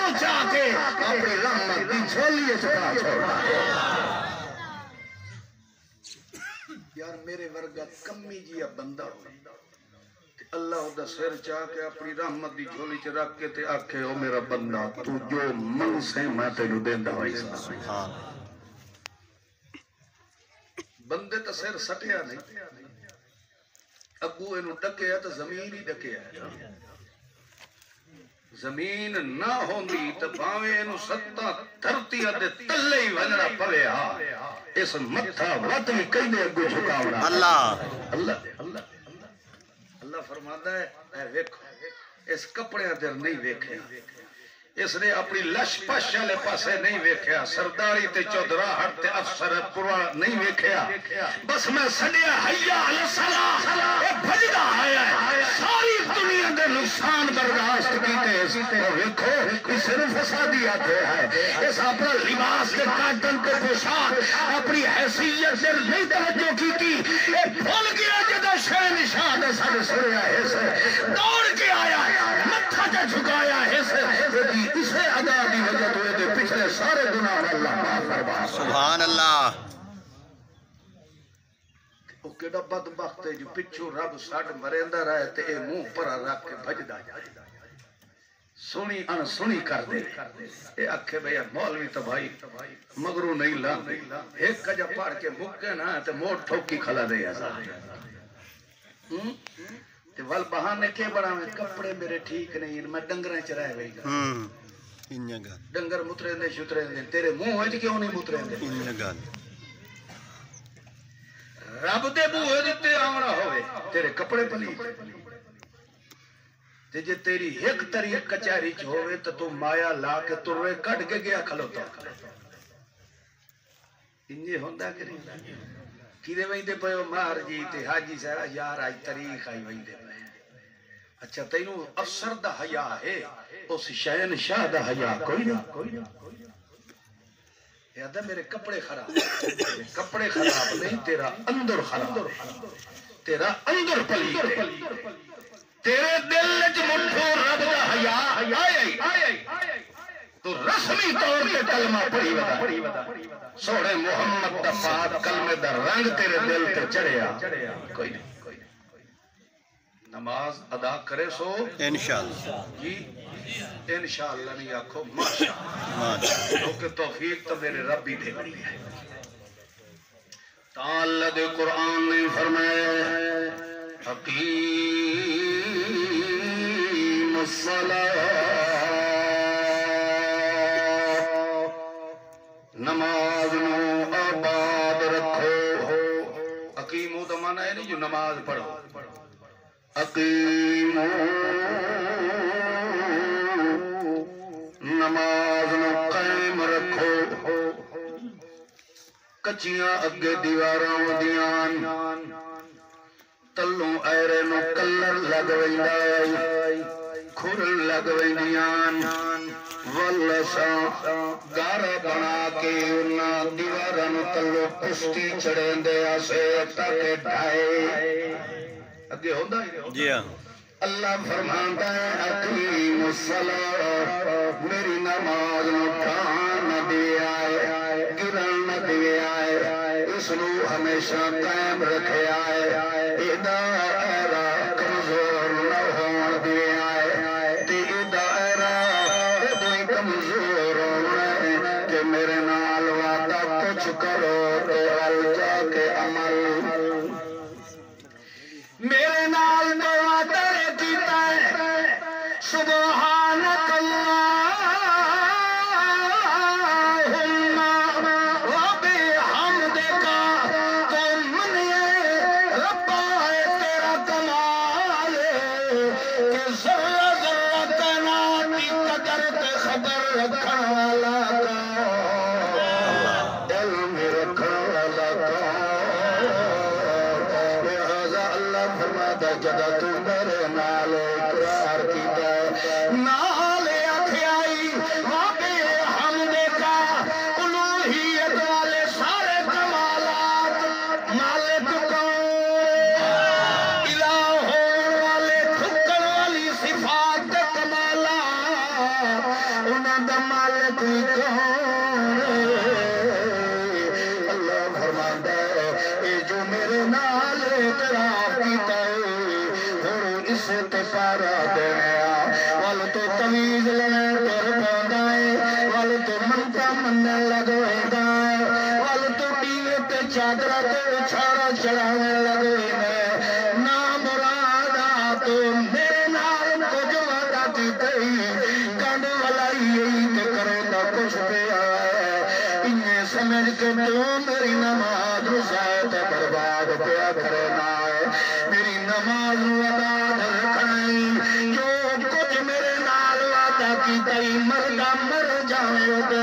نو چاہ کے اپنی رحمت دی جھولی چکا چھوڑا یار میرے ورگا کمی جیا بندہ ہو اللہ دا سر چاہ کے اپنی رحمت دی جھولی چ رکھ کے تے آکھے او میرا بندہ تو جو من سے میں تینو دیندا ہوئی سبحان بندے تے سر سٹیا نہیں اگو اینو ڈکیا تے زمین ہی ڈکیا زمین نہ ہوندی تے باویں اینو ستا دھرتی دے تلے ہی ونجنا پویا اس متھا وت وی کیندے اگو جھکاونا اللہ اللہ اللہ اللہ فرماتا ہے اے ویکھو اس کپڑے اندر نہیں ویکھیا اس نے اپنی لش پش والے پاسے نہیں ویکھیا سرداری تے چودراہٹ تے افسر پورا نہیں ویکھیا بس میں سڈیا حیا علی الصلاۃ اے بھجدا آیا ہے ساری دنیا دے نقصان برداشت کیتے او ویکھو اس نے فسادیات ہے اس اپنا لباس کے کاٹن کے پوشاک اپنی حیثیت سے نہیں توجہ کی اے بھول گیا جدا شہن شاہ نے سارے سنیا ہے دوڑ کے آیا متھا تے جھکایا ہے اسے ادا دی وجہ تو دے پچھلے سارے گناہ اللہ معاف فرما سبحان اللہ او کیڑا بدبخت ہے جو پچھو رب ساڈ مریندا رہے تے اے منہ پر رکھ کے بھجدا جائے سنی ان سنی کر دے اے اکھے بھیا مولوی تو بھائی مگرو نہیں لا ایک کجا پڑھ کے مکے نہ تے موڑ ٹھوکی کھلا دے ایسا تے ول بہانے کے بڑا میں کپڑے میرے ٹھیک نہیں میں ڈنگراں چ رہ وئی گا انجا گل ڈنگر مترے دے شترے دے تیرے منہ وچ کیوں نہیں مترے دے انجا گل رب دے بوئے دتے آونا ہوئے تیرے کپڑے پلی تے جے تیری ایک طریق کچہری چ ہوئے تے تو مایا لا کے ترے کٹ کے گیا کھلوتا انجے ہوندا کہ نہیں کیدے ویندے پئے مار جی تے حاجی صاحب یار اج تاریخ آئی ویندے پئے اچھا تینوں افسر دا حیا ہے اس شہن شاہ دا حیا کوئی نہ یاد ہے میرے کپڑے خراب میرے کپڑے خراب نہیں تیرا اندر خراب تیرا اندر پلیت تیرے دل وچ مٹھو رب دا حیا آئے تو رسمی طور پہ کلمہ پڑھی ودا سوڑے محمد دا پاک کلمے دا رنگ تیرے دل تے چڑھیا کوئی نہیں نماز ادا کرے سو انشاءاللہ جی انشاءاللہ نہیں آکھو ماشاءاللہ کیونکہ توفیق تو میرے رب ہی دے گئی ہے تعالی دے قرآن نے فرمایا حقیم الصلاة نماز نو آباد رکھو حقیم تو مانا ہے نہیں جو نماز پڑھو حقیم نماز نو قائم رکھو کچیاں اگے دیواراں دیان تلوں ایرے نو کلر لگ ویندا کھرن لگ ویندیاں والسا گارا بنا کے انہاں دیواراں نو تلوں پشتی چڑھیندے آسے تاکہ ڈھائے اگے ہوندا ہی جی ہاں اللہ فرماندا ہے اقیم الصلاۃ میری نماز نو ٹھان نہ دے آئے گرن نہ دے آئے اس نو ہمیشہ قائم رکھے آئے دائرہ کمزور نہ ہون دے آئے تے دائرہ کوئی کمزور ہونا کہ میرے نال وعدہ کچھ کرو تو ال جا کے عمل میرے نال تو وعدہ کیتا ہے سبحانک جگہ تو میرے نال اقرار کیتا ہے مننے کوئی کون اللہ فرماندا ہے اے جو میرے نال اعتراف کیتا ہے ہن اس تے پارا دینا ول تو تمیز لینے تر پوندا ہے ول تو منتا منن لگ ویندا ہے ول تو ٹیوے تے چادر تے چھاڑا چڑھانے لگ ویندا نا مرادا تو میرے نال کچھ وعدہ کیتے کنڈ ولائی تے کرے دا کچھ پیا انہیں سمجھ کے تو میری نماز رسائت برباد پیا کرنا ہے میری نماز وعدہ رکھنی جو کچھ میرے نال وعدہ کیتا مردہ مر جاوے تے